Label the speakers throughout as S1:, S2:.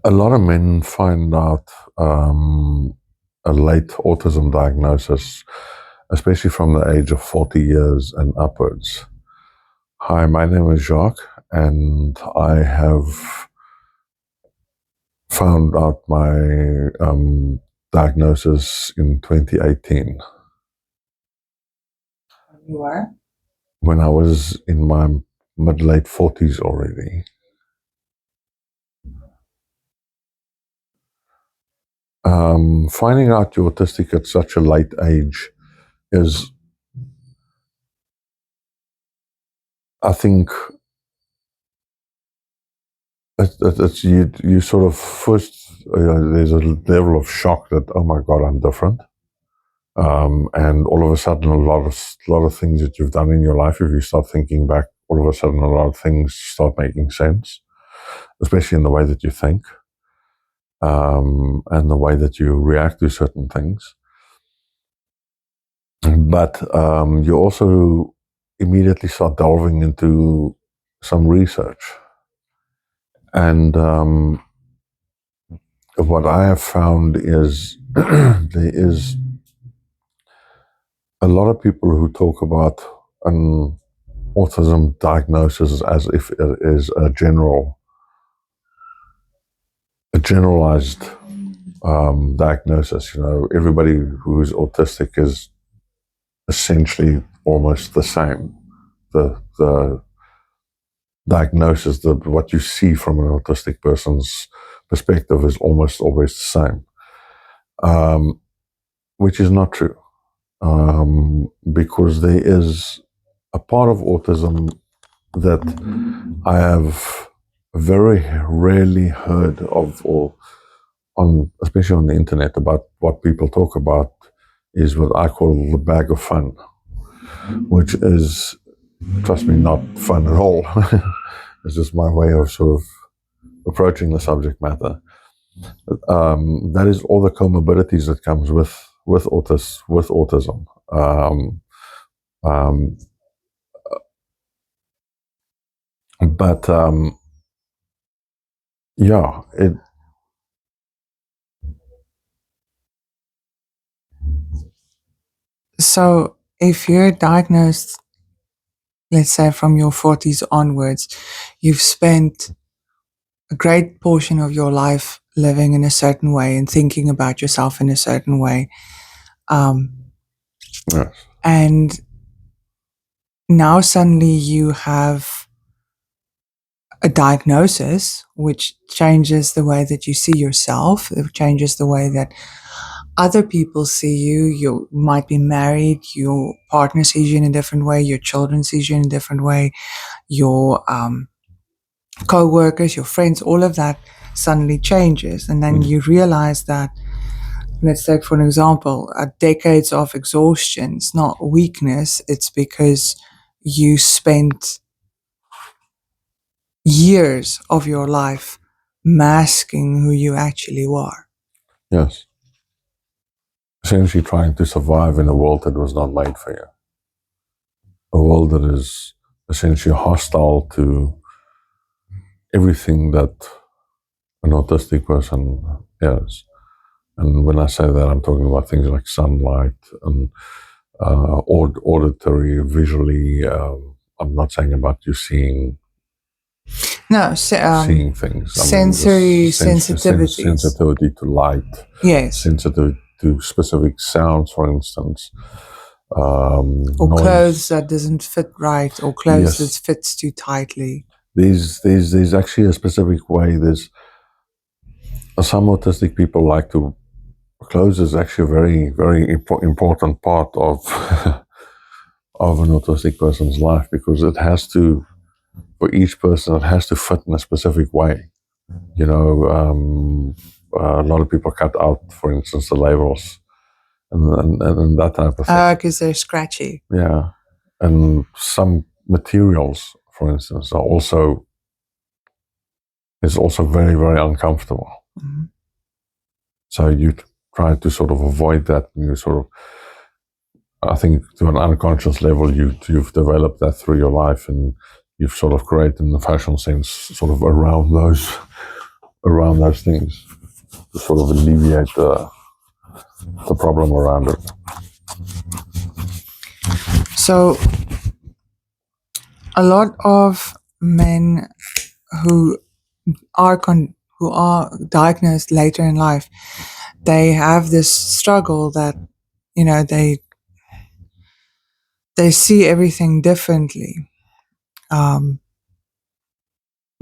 S1: A lot of men find out a late autism diagnosis, especially from the age of 40 years and upwards. Hi, my name is Jacques, and I have found out my diagnosis in 2018.
S2: You were?
S1: When I was in my mid-late 40s already. Finding out you're autistic at such a late age is, I think, it's you sort of first, there's a level of shock that, oh my God, I'm different. And all of a sudden, a lot of things that you've done in your life, if you start thinking back, all of a sudden, a lot of things start making sense, especially in the way that you think, and the way that you react to certain things. But you also immediately start delving into some research. And what I have found is there is a lot of people who talk about an autism diagnosis as if it is a generalized diagnosis. You know, everybody who is autistic is essentially almost the same. The diagnosis, what you see from an autistic person's perspective is almost always the same, which is not true, because there is a part of autism that I have very rarely heard of, or especially on the internet, about what people talk about, is what I call the bag of fun, which is, trust me, not fun at all. It's just my way of sort of approaching the subject matter. That is all the comorbidities that comes with autism. But yeah, it.
S2: So if you're diagnosed, let's say from your 40s onwards, you've spent a great portion of your life living in a certain way and thinking about yourself in a certain way.
S1: Yes.
S2: And now suddenly you have a diagnosis which changes the way that you see yourself, it changes the way that other people see you. You might be married, your partner sees you in a different way, your children see you in a different way, your co-workers, your friends, all of that suddenly changes. And then you realize that, let's take for an example, decades of exhaustion. It's not weakness, it's because you spent years of your life masking who you actually were.
S1: Yes. Essentially trying to survive in a world that was not made for you. A world that is essentially hostile to everything that an autistic person is. And when I say that, I'm talking about things like sunlight and auditory, visually. I'm not saying about you seeing seeing things.
S2: Sensory sensitivities.
S1: Sensitivity to light.
S2: Yes.
S1: Sensitivity to specific sounds, for instance.
S2: Or
S1: noise.
S2: clothes that doesn't fit right, or clothes that fits too tightly.
S1: There's actually a specific way. There's some autistic people like to. Clothes is actually a very, very important part of of an autistic person's life, because it has to, for each person, it has to fit in a specific way. You know, a lot of people cut out, for instance, the labels and that type of thing.
S2: Because they're scratchy.
S1: Yeah, and some materials, for instance, are also very, very uncomfortable.
S2: Mm-hmm.
S1: So you try to sort of avoid that, and you sort of, I think, to an unconscious level, you've developed that through your life, and you've sort of created, in the fashion sense, sort of around around those things to sort of alleviate the problem around it.
S2: So, a lot of men who who are diagnosed later in life, they have this struggle that they see everything differently,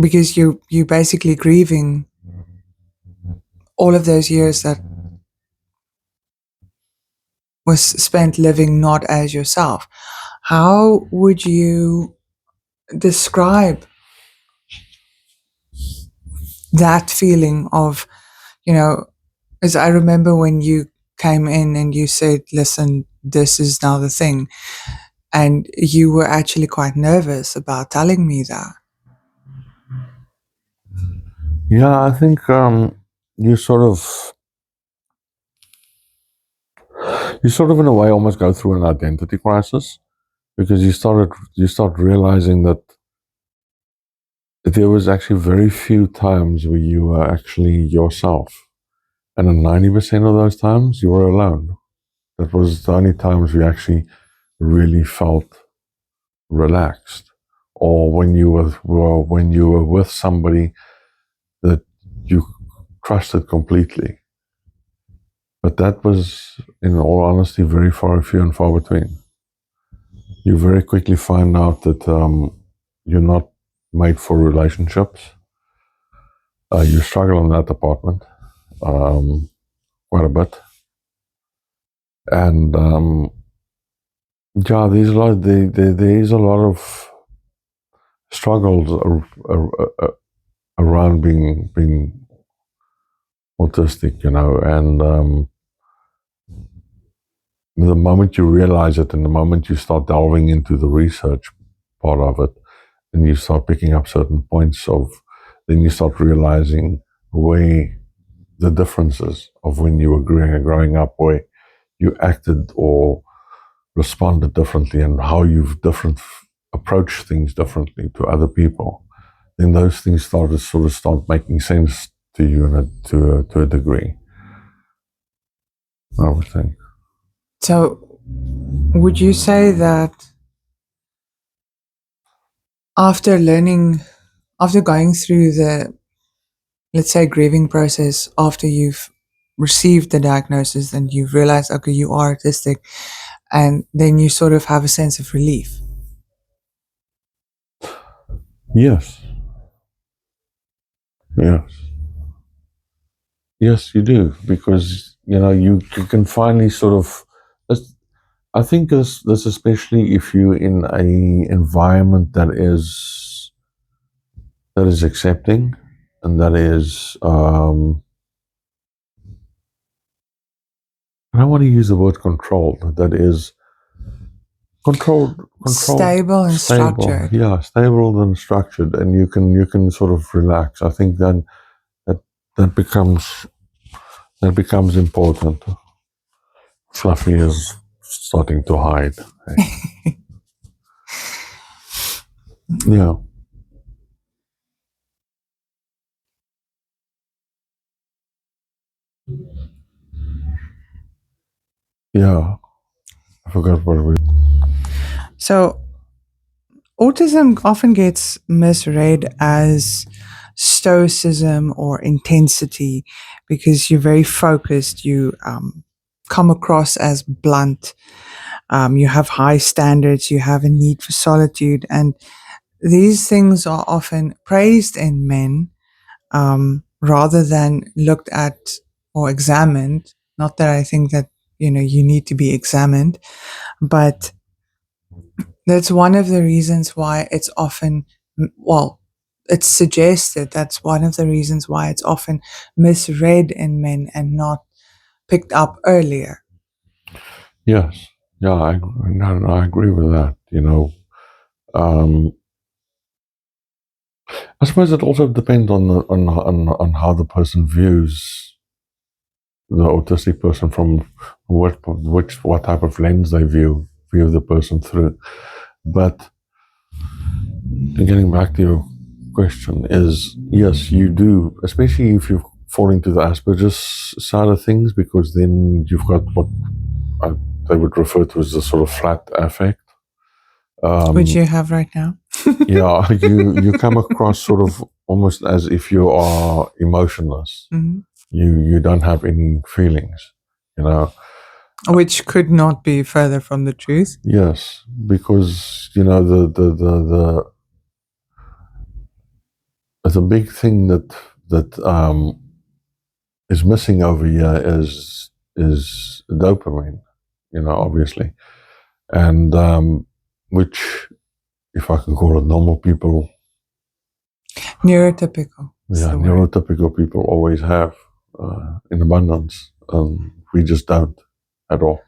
S2: because you basically grieving all of those years that was spent living not as yourself. How would you describe that feeling of, as I remember when you came in and you said, listen, this is now the thing. And you were actually quite nervous about telling me that.
S1: Yeah, I think you sort of in a way almost go through an identity crisis, because you start realizing that there was actually very few times where you were actually yourself, and in 90% of those times you were alone. That was the only times we actually really felt relaxed, or when you were with somebody that you trusted completely. But that was, in all honesty, very few and far between. You very quickly find out that you're not made for relationships. You struggle in that department quite a bit, and yeah, there is a lot of struggles around being autistic, and the moment you realize it, and the moment you start delving into the research part of it, and you start picking up certain points then you start realizing where the differences of when you were growing up, where you acted or responded differently, and how you've approached things differently to other people. Then those things start making sense to you to a degree, I would think.
S2: So, would you say that after going through the, let's say, grieving process, after you've received the diagnosis and you've realized, okay, you are autistic, and then you sort of have a sense of relief?
S1: Yes. Yes, you do, because you can finally sort of. I think this especially if you're in a environment that is accepting, and that is I don't want to use the word controlled. That is controlled,
S2: Stable and structured.
S1: Yeah, stable and structured, and you can sort of relax. I think then that becomes important. Fluffy is starting to hide. Yeah. Yeah. I forgot what we.
S2: So, autism often gets misread as stoicism or intensity because you're very focused. You come across as blunt. You have high standards. You have a need for solitude. And these things are often praised in men rather than looked at or examined. Not that I think that, you need to be examined, but that's one of the reasons why it's often, well, it's suggested that's one of the reasons why it's often misread in men and not picked up earlier.
S1: Yes. Yeah, I agree with that. I suppose it also depends on how the person views the autistic person, from what type of lens they view the person through. But getting back to your question is, yes, you do, especially if you fall into the Asperger's side of things, because then you've got what they would refer to as the sort of flat affect.
S2: Which you have right now.
S1: Yeah, you come across sort of almost as if you are emotionless.
S2: Mhm.
S1: You don't have any feelings, you know.
S2: Which could not be further from the truth.
S1: Yes, because the big thing that is missing over here is dopamine, obviously, and which, if I can call it, normal people,
S2: Neurotypical.
S1: neurotypical people always have in abundance. We just don't at all.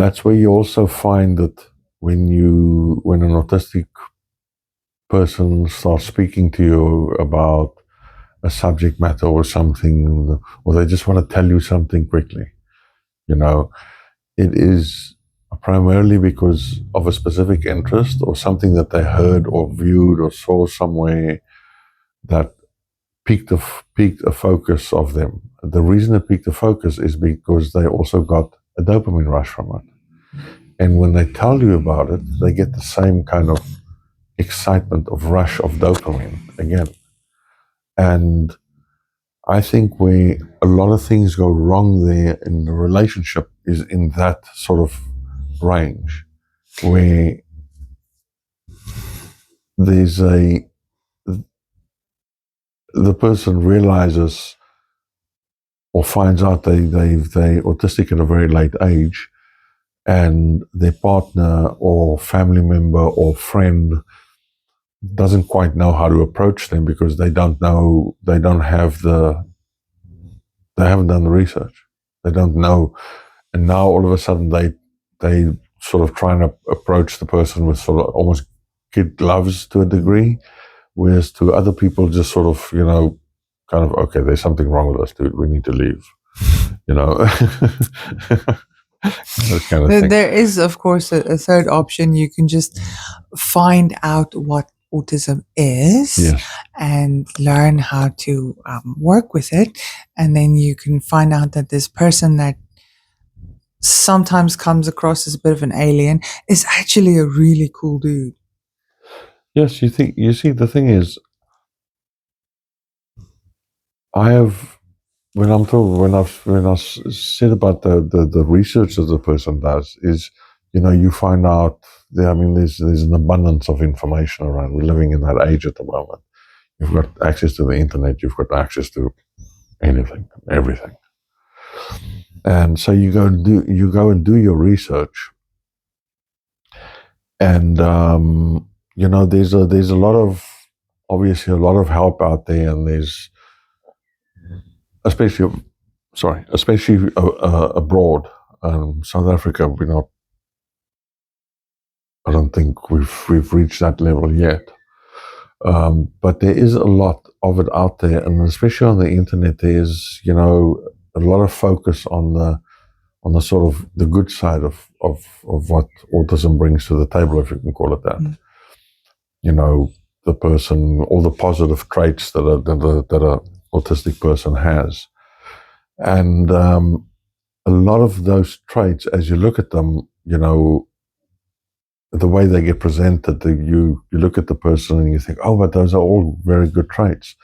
S1: That's where you also find that when an autistic person starts speaking to you about a subject matter or something, or they just want to tell you something quickly, it is primarily because of a specific interest or something that they heard or viewed or saw somewhere that piqued a focus of them. The reason it piqued a focus is because they also got a dopamine rush from it. And when they tell you about it, they get the same kind of excitement of rush of dopamine again. And I think where a lot of things go wrong there in the relationship is in that sort of range, where there's the person realizes or finds out they're autistic at a very late age, and their partner or family member or friend doesn't quite know how to approach them because they haven't done the research. They don't know. And now all of a sudden they sort of try and approach the person with sort of almost kid gloves to a degree, whereas to other people just sort of, kind of, okay, there's something wrong with us, dude. We need to leave. That kind of thing.
S2: There is, of course, a third option. You can just find out what autism is,
S1: Yes.
S2: and learn how to work with it. And then you can find out that this person that sometimes comes across as a bit of an alien is actually a really cool dude.
S1: Yes, you see, the thing is, when I said about the research that the person does is, you find out there's an abundance of information around. We're living in that age at the moment. You've got access to the internet. You've got access to anything, everything. And so you go and do your research, and there's a lot of, obviously, a lot of help out there, and there's especially abroad. South Africa, I don't think we've reached that level yet. But there is a lot of it out there, and especially on the internet, there's a lot of focus on the sort of the good side of what autism brings to the table, if you can call it that. The person, all the positive traits that a autistic person has, and a lot of those traits, as you look at them, the way they get presented, you look at the person and you think, oh, but those are all very good traits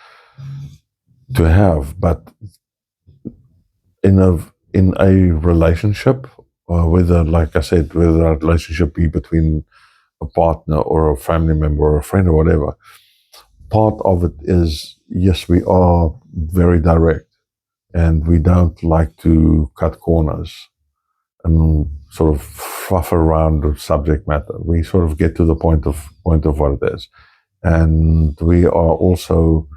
S1: to have. But in a relationship, whether, like I said, whether that relationship be between a partner or a family member or a friend or whatever, part of it is, yes, we are very direct, and we don't like to cut corners and sort of fluff around the subject matter. We sort of get to the point of what it is, and we are also,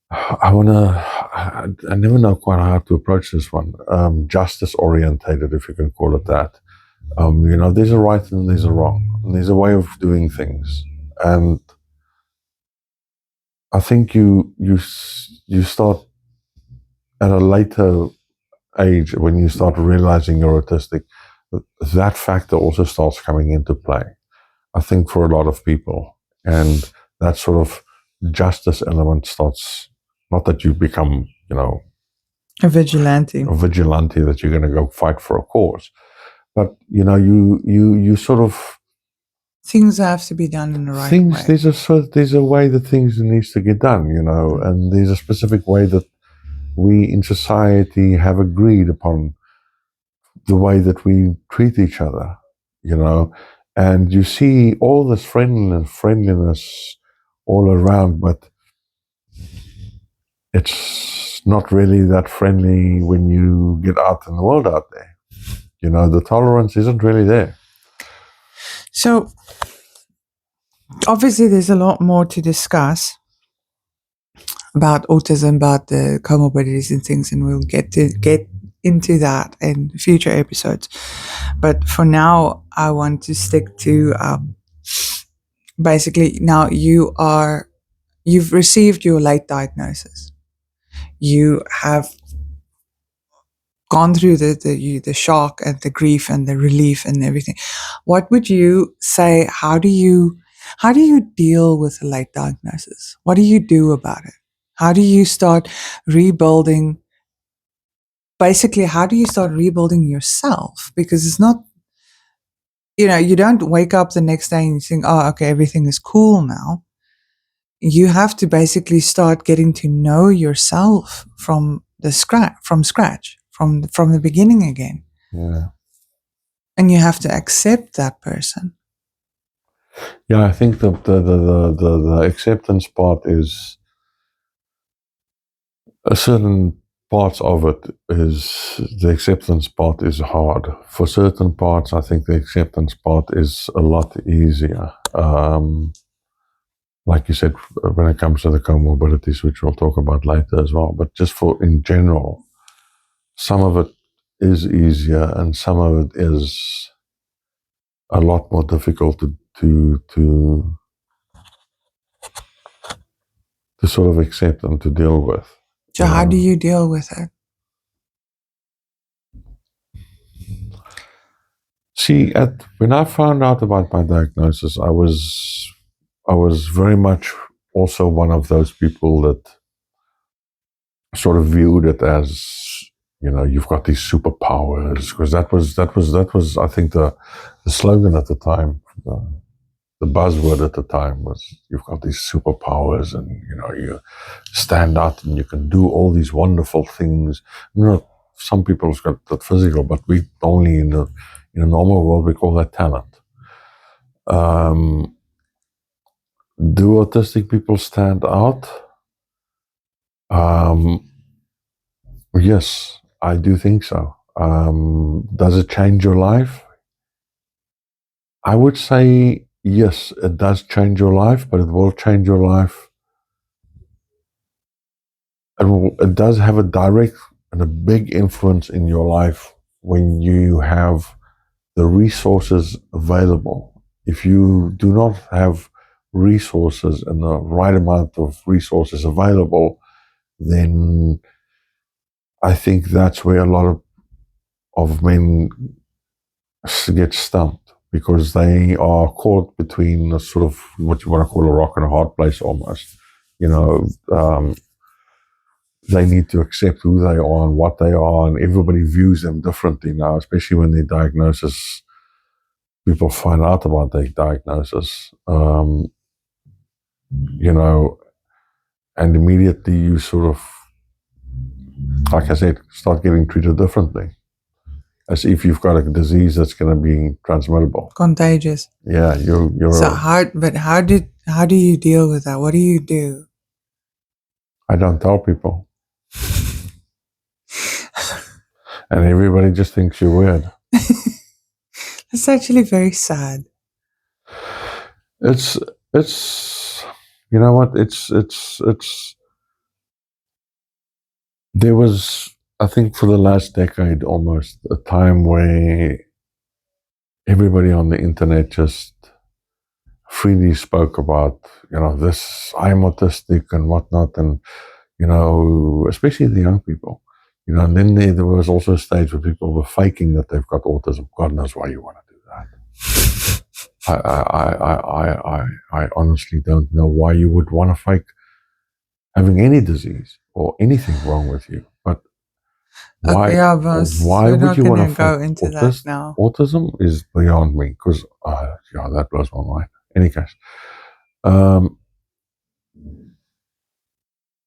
S1: I never know quite how to approach this one. Justice orientated, if you can call it that. There's a right and there's a wrong, and there's a way of doing things, and I think you start at a later age, when you start realizing you're autistic, that factor also starts coming into play. I think, for a lot of people. And that sort of justice element starts, not that you become,
S2: A vigilante.
S1: a vigilante that you're going to go fight for a cause, but you sort of
S2: Things have to be done in the right way.
S1: There's a way that things needs to get done, and there's a specific way that we in society have agreed upon the way that we treat each other, and you see all this friendliness all around, but it's not really that friendly when you get out in the world out there. The tolerance isn't really there.
S2: So, obviously, there's a lot more to discuss about autism, about the comorbidities and things, and we'll get into that in future episodes. But for now, I want to stick to basically now you've received your late diagnosis. You have gone through the shock and the grief and the relief and everything. What would you say? How do you deal with a late diagnosis? What do you do about it? How do you start rebuilding? Basically, how do you start rebuilding yourself? Because it's not, you don't wake up the next day and you think, oh, okay, everything is cool now. You have to basically start getting to know yourself from scratch, from the beginning again.
S1: Yeah.
S2: And you have to accept that person.
S1: Yeah, I think the acceptance part is a certain parts of it is the acceptance part is hard. For certain parts, I think the acceptance part is a lot easier. Like you said, when it comes to the comorbidities, which we'll talk about later as well, but just for in general, some of it is easier and some of it is a lot more difficult to sort of accept and to deal with.
S2: So how do you deal with it?
S1: See, when I found out about my diagnosis, I was very much also one of those people that sort of viewed it as, you've got these superpowers, because that was I think the slogan at the time, the buzzword at the time was, you've got these superpowers, and you stand out and you can do all these wonderful things. Some people's got that physical, but we only in a normal world we call that talent. Do autistic people stand out? Yes, I do think so. Does it change your life? I would say yes, it does change your life, but it will change your life. It does have a direct and a big influence in your life when you have the resources available. If you do not have resources and the right amount of resources available, then I think that's where a lot of men get stumped, because they are caught between a sort of what you want to call a rock and a hard place almost. They need to accept who they are and what they are, and everybody views them differently now, especially when their diagnosis, people find out about their diagnosis, and immediately you sort of, like I said, start getting treated differently, as if you've got a disease that's going to be transmittable,
S2: contagious.
S1: Yeah, you're
S2: so hard. But how do you deal with that? What do you do?
S1: I don't tell people. And everybody just thinks you're weird.
S2: It's actually very sad.
S1: It's you know what, it's there was, I think, for the last decade almost, a time where everybody on the internet just freely spoke about, this, I'm autistic and whatnot, and especially the young people, and then there was also a stage where people were faking that they've got autism. God knows why you want to do that. I honestly don't know why you would want to fake having any disease or anything wrong with you. But why?
S2: Okay, yeah, boss.
S1: Why
S2: We're
S1: would
S2: not
S1: you want
S2: gonna
S1: to
S2: go
S1: fake
S2: into that now.
S1: autism is beyond me because yeah, that blows my mind. Any case, um,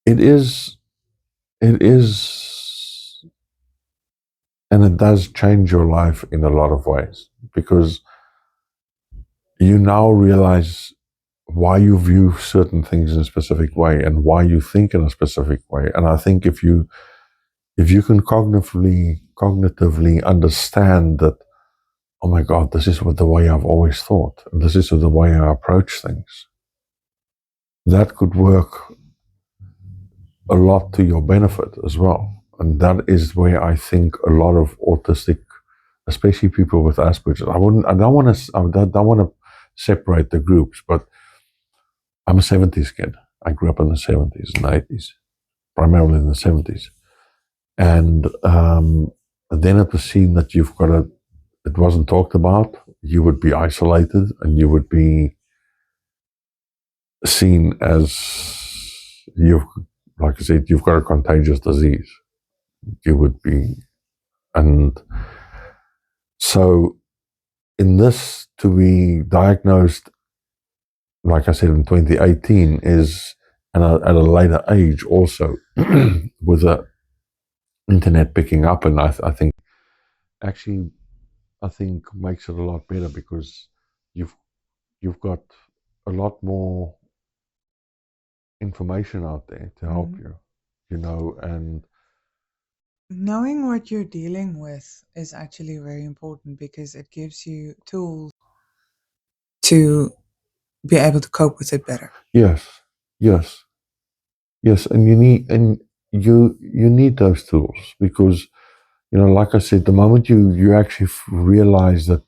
S1: it is, it is, and it does change your life in a lot of ways because you now realize why you view certain things in a specific way and why you think in a specific way. And I think if you can cognitively understand that, oh my God, this is what the way I've always thought, and this is the way I approach things, that could work a lot to your benefit as well. And that is where I think a lot of autistic, especially people with Asperger's, I don't want to separate the groups, but I'm a 70s kid. I grew up in the 70s and 80s, primarily in the 70s. And then it was seen that it wasn't talked about. You would be isolated and you would be seen as like I said, you've got a contagious disease. You would be, and so in this, to be diagnosed, like I said, in 2018 is, and at a later age also, with the internet picking up, and I think actually, I think makes it a lot better because you've got a lot more information out there to help you know, and
S2: Knowing what you're dealing with is actually very important because it gives you tools to be able to cope with it better.
S1: yes, yes, yes, and you need those tools because, you know, like I said, the moment you actually realize that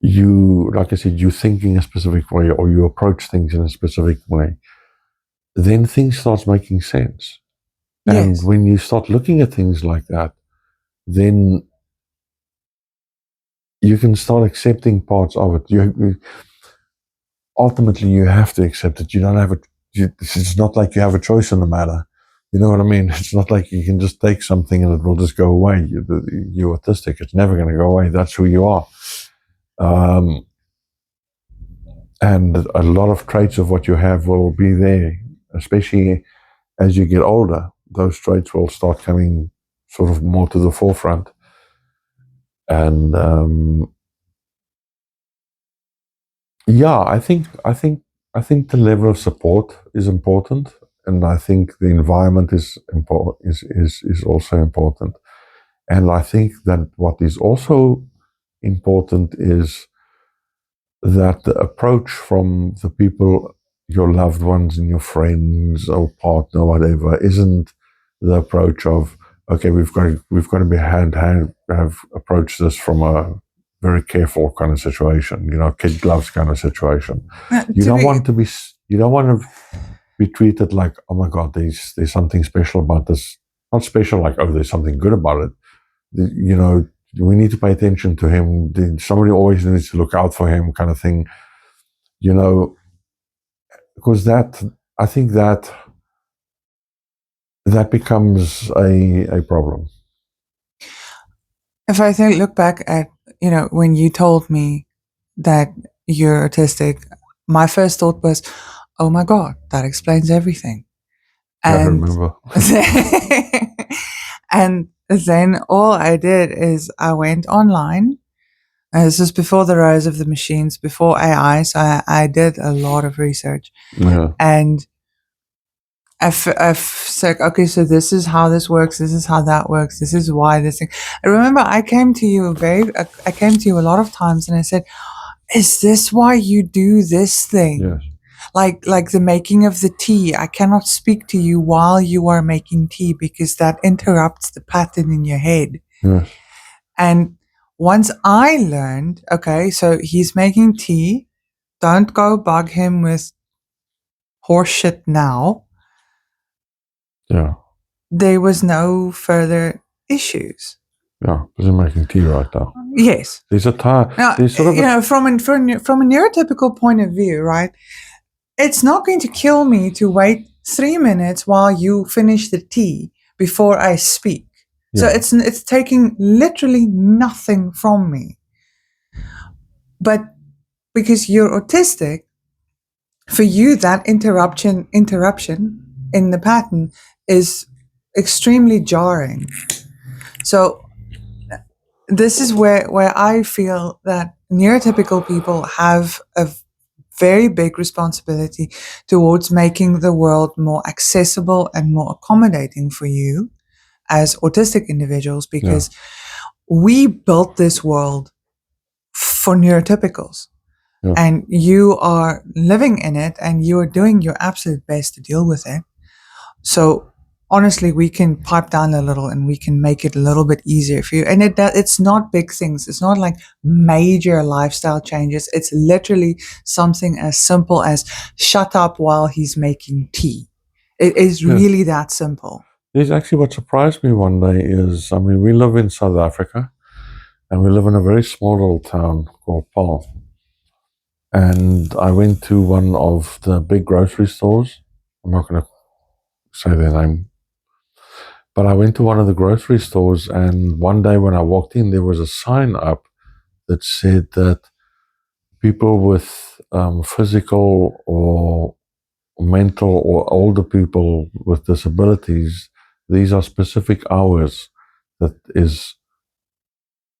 S1: like I said, you think in a specific way or you approach things in a specific way, then things starts making sense. And
S2: Yes.
S1: when you start looking at things like that, then you can start accepting parts of it. Ultimately you have to accept it. You don't have it's not like you have a choice in the matter. You know what I mean? It's not like you can just take something and it will just go away. You're autistic. It's never going to go away. That's who you are. And a lot of traits of what you have will be there, especially as you get older. Those traits will start coming sort of more to the forefront. And yeah, I think the level of support is important, and I think the environment is important. Is also important, and I think that what is also important is that the approach from the people, your loved ones and your friends or partner, whatever, isn't the approach of, okay, we've got to be have approached this from a very careful kind of situation, you know, kid gloves kind of situation. You don't want to be treated like, oh my God, there's something special about this. Not special like, oh, there's something good about it. You know, we need to pay attention to him. Somebody always needs to look out for him, kind of thing. You know, because I think that becomes a problem.
S2: If I look back at, when you told me that you're autistic, my first thought was, oh my God, that explains everything.
S1: I
S2: And
S1: remember.
S2: and then all I did is I went online. This is before the rise of the machines, before AI. So I did a lot of research.
S1: Yeah.
S2: And I've said, okay, so this is how this works. This is how that works. This is why this thing. I remember I came to you a lot of times and I said, is this why you do this thing?
S1: Yes.
S2: Like the making of the tea. I cannot speak to you while you are making tea because that interrupts the pattern in your head.
S1: Yes.
S2: And once I learned, okay, so he's making tea. Don't go bug him with horse shit now.
S1: Yeah.
S2: There was no further issues.
S1: Yeah, busy making tea right now.
S2: Yes.
S1: There's a time.
S2: Now,
S1: There's sort of
S2: from a neurotypical point of view, right? It's not going to kill me to wait 3 minutes while you finish the tea before I speak. So
S1: Yeah.
S2: it's taking literally nothing from me. But because you're autistic, for you that interruption in the pattern is extremely jarring. So this is where I feel that neurotypical people have a very big responsibility towards making the world more accessible and more accommodating for you as autistic individuals, because we built this world for neurotypicals.
S1: Yeah.
S2: And you are living in it and you are doing your absolute best to deal with it. So honestly, we can pipe down a little and we can make it a little bit easier for you. And it's not big things. It's not like major lifestyle changes. It's literally something as simple as shut up while he's making tea. It is really that simple.
S1: There's actually what surprised me one day is, I mean, we live in South Africa and we live in a very small little town called Paarl. And I went to one of the big grocery stores. I'm not going to say their name. But I went to one of the grocery stores, and one day when I walked in, there was a sign up that said that people with physical or mental or older people with disabilities, these are specific hours that is,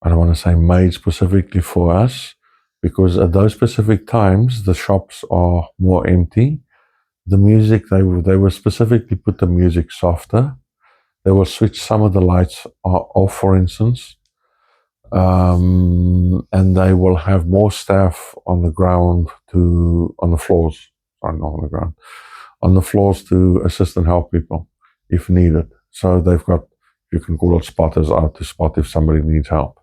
S1: I don't want to say made specifically for us, because at those specific times, the shops are more empty. The music, they will specifically put the music softer. They will switch some of the lights off, for instance, and they will have more staff on the ground on the floors, sorry, not on the ground, on the floors to assist and help people if needed. So they've got, you can call it spotters out to spot if somebody needs help,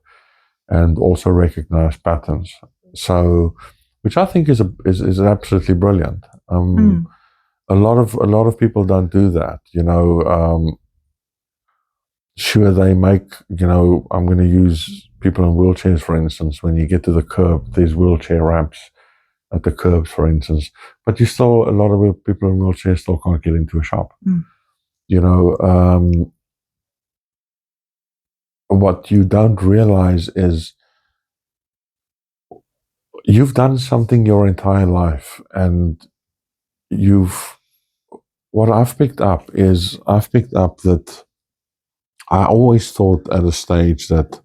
S1: and also recognize patterns. So, which I think is absolutely brilliant. A lot of people don't do that, you know. Sure, they make, you know, I'm going to use people in wheelchairs, for instance. When you get to the curb, there's wheelchair ramps at the curbs, for instance. But you still, a lot of people in wheelchairs still can't get into a shop. You know, what you don't realize is you've done something your entire life, and what I've picked up that I always thought at a stage that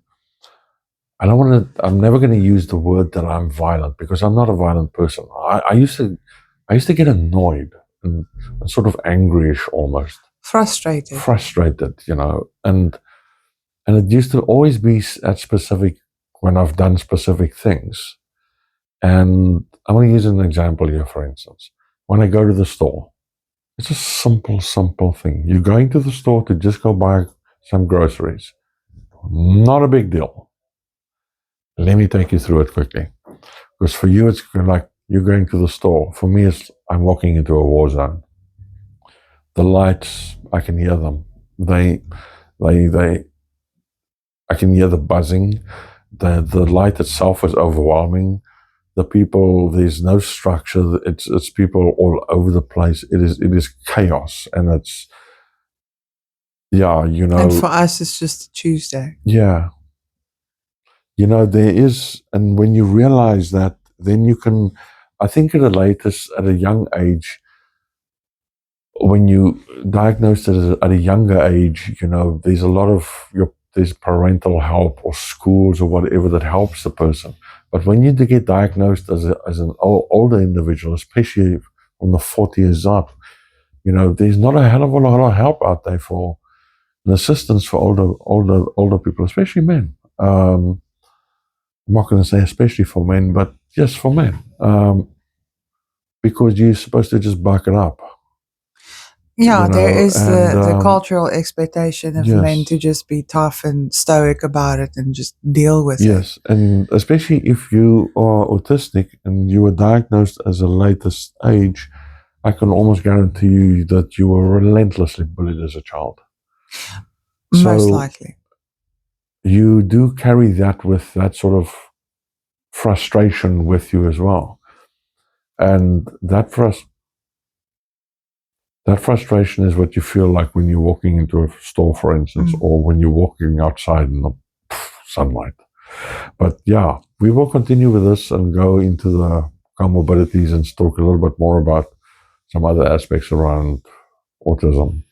S1: I'm never going to use the word that I'm violent, because I'm not a violent person. I used to get annoyed and sort of angryish almost. Frustrated, you know, and it used to always be at specific, when I've done specific things. And I'm going to use an example here, for instance. When I go to the store, it's a simple thing. You're going to the store to just go buy some groceries. Not a big deal. Let me take you through it quickly. Because for you, it's like you're going to the store. For me, it's I'm walking into a war zone. The lights, I can hear them. I can hear the buzzing. The light itself is overwhelming. The people, there's no structure. It's people all over the place. It is chaos, and it's, yeah, you know.
S2: And for us, it's just a Tuesday.
S1: Yeah. You know, there is, and when you realize that, then you can, I think at a young age, when you diagnose it at a younger age, you know, there's a lot of there's parental help or schools or whatever that helps the person. But when you get diagnosed as an older individual, especially from the 40s up, you know, there's not a hell of a lot of help out there for an assistance for older people, especially men. I'm not going to say especially for men, but yes, for men, because you're supposed to just buck it up.
S2: Yeah, you know, there is the cultural expectation of men to just be tough and stoic about it and just deal with it.
S1: Yes, and especially if you are autistic and you were diagnosed as a latest age, I can almost guarantee you that you were relentlessly bullied as a child.
S2: Most likely.
S1: you do carry that with that sort of frustration with you as well. And that frustration is what you feel like when you're walking into a store, for instance, or when you're walking outside in the sunlight. But yeah, we will continue with this and go into the comorbidities and talk a little bit more about some other aspects around autism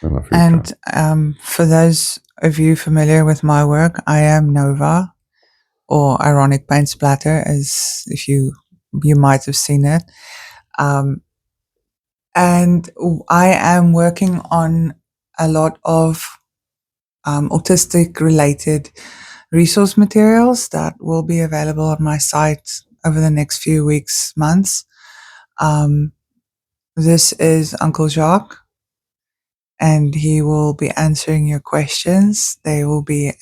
S1: in the future.
S2: And for those of you familiar with my work, I am Nova, or Ironic Paint Splatter, as if you might have seen it. And I am working on a lot of autistic related resource materials that will be available on my site over the next few weeks, months. This is Uncle Jaque, and he will be answering your questions. There will be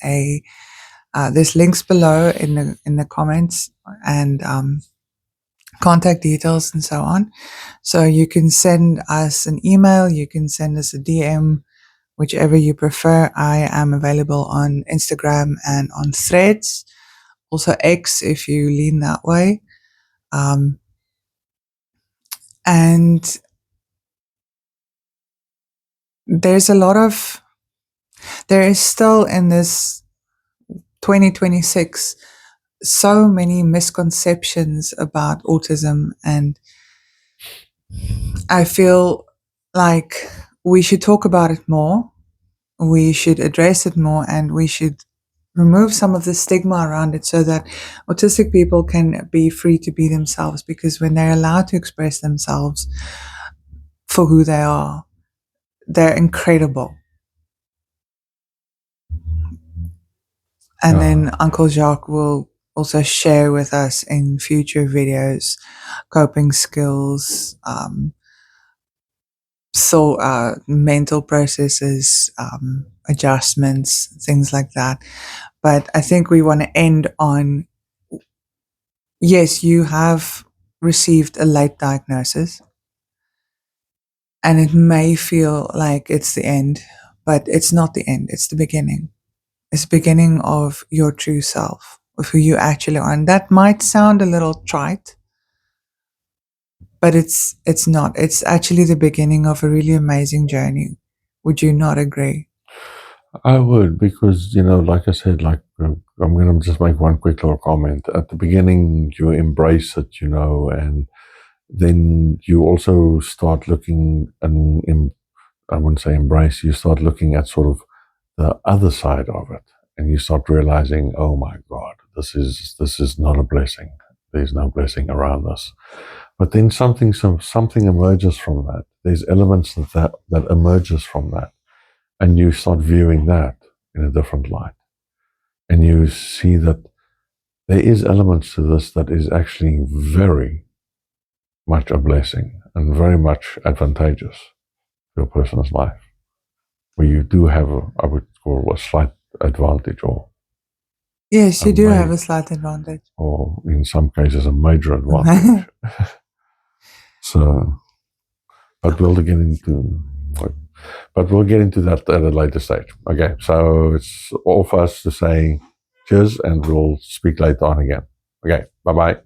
S2: there's links below in the comments, and contact details and so on. So you can send us an email, you can send us a DM, whichever you prefer. I am available on Instagram and on Threads, also X if you lean that way. And there is still in this 2026 so many misconceptions about autism, and I feel like we should talk about it more, we should address it more, and we should remove some of the stigma around it so that autistic people can be free to be themselves, because when they're allowed to express themselves for who they are, they're incredible. And then Uncle Jaque will also share with us in future videos coping skills, mental processes, adjustments, things like that. But I think we want to end on, yes, you have received a late diagnosis, and it may feel like it's the end, but it's not the end, it's the beginning. It's the beginning of your true self, of who you actually are. And that might sound a little trite, but it's not. It's actually the beginning of a really amazing journey. Would you not agree?
S1: I would, because, like I said, I'm going to just make one quick little comment. At the beginning, you embrace it, and then you also start looking, and I wouldn't say embrace, you start looking at sort of the other side of it, and you start realizing, oh my God, this is not a blessing. There's no blessing around us. But then something emerges from that. There's elements that emerges from that. And you start viewing that in a different light. And you see that there is elements to this that is actually very much a blessing and very much advantageous to a person's life, where you do have, I would call a slight advantage, or
S2: yes, you do have a slight advantage,
S1: or in some cases a major advantage. So, but we'll get into that at a later stage. Okay, so it's all for us to say cheers, and we'll speak later on again. Okay, bye-bye.